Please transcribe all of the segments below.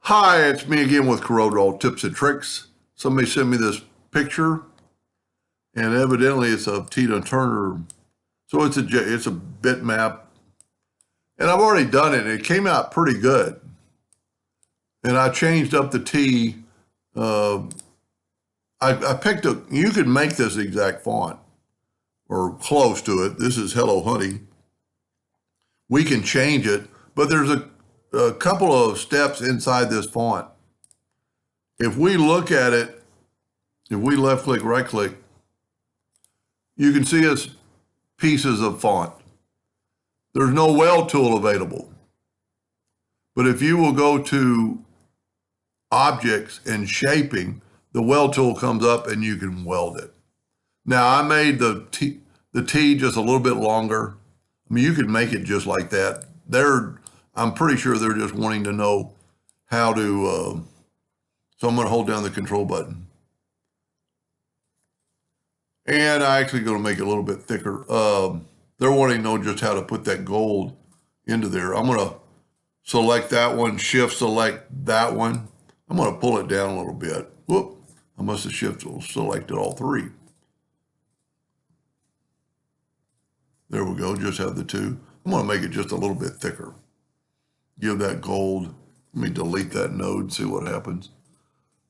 Hi, it's me again with CorelDraw tips and tricks. Somebody sent me this picture, and evidently it's a Tina Turner. So it's a bitmap, and I've already done it. And it came out pretty good, and I changed up the T. I picked a. You can make this exact font or close to it. This is Hello Honey. We can change it, but there's a couple of steps inside this font. If we look at it, if we left click, right click, you can see us pieces of font. There's no weld tool available. But if you will go to objects and shaping, the weld tool comes up and you can weld it. Now I made the T just a little bit longer. I mean, you could make it just like that. I'm pretty sure they're just wanting to know how to, so I'm going to hold down the control button. And I actually going to make it a little bit thicker. They're wanting to know just how to put that gold into there. I'm going to select that one, shift select that one. I'm going to pull it down a little bit. Whoop, I must have selected all three. There we go, just have the two. I'm going to make it just a little bit thicker. Give that gold. Let me delete that node and see what happens.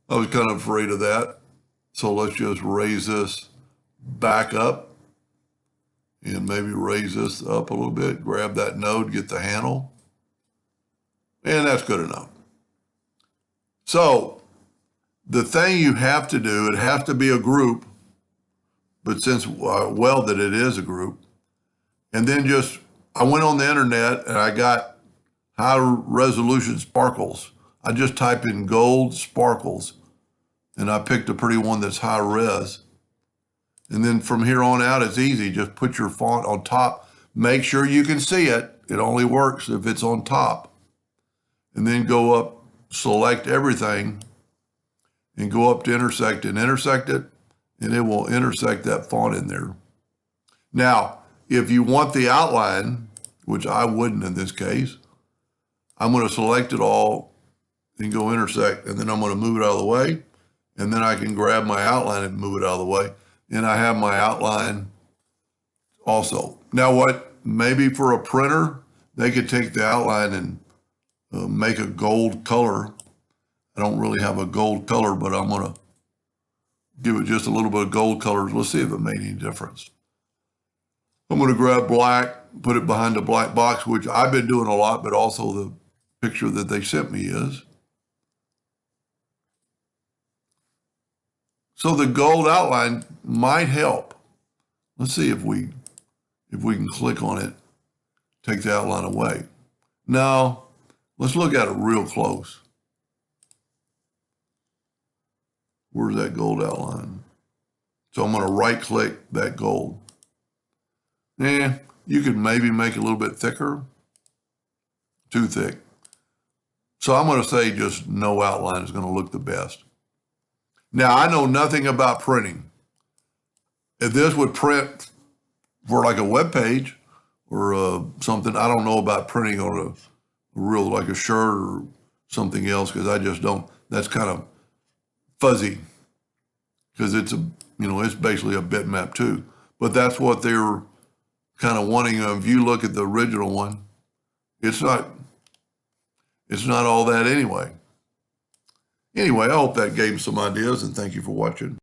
I was kind of afraid of that. So let's just raise this back up and maybe raise this up a little bit. Grab that node, get the handle. And that's good enough. So the thing you have to do, it has to be a group, but since welded it is a group. And then I went on the internet and I got high resolution sparkles. I just typed in gold sparkles and I picked a pretty one that's high res. And then from here on out, it's easy. Just put your font on top. Make sure you can see it. It only works if it's on top. And then go up, select everything and go up to intersect and intersect it. And it will intersect that font in there. Now, if you want the outline, which I wouldn't in this case, I'm going to select it all and go intersect, and then I'm going to move it out of the way, and then I can grab my outline and move it out of the way, and I have my outline also. Now what, maybe for a printer, they could take the outline and make a gold color. I don't really have a gold color, but I'm going to give it just a little bit of gold colors. Let's see if it made any difference. I'm going to grab black, put it behind the black box, which I've been doing a lot, but also the picture that they sent me is. So the gold outline might help. Let's see if we can click on it, take the outline away. Now, let's look at it real close. Where's that gold outline? So I'm going to right click that gold. You could maybe make it a little bit thicker. Too thick. So I'm going to say just no outline is going to look the best. Now, I know nothing about printing. If this would print for like a web page or something, I don't know about printing on a real, like a shirt or something else, because I just don't. That's kind of fuzzy because it's it's basically a bitmap too. But that's what they're kind of wanting. If you look at the original one, it's not all that anyway. Anyway, I hope that gave some ideas, and thank you for watching.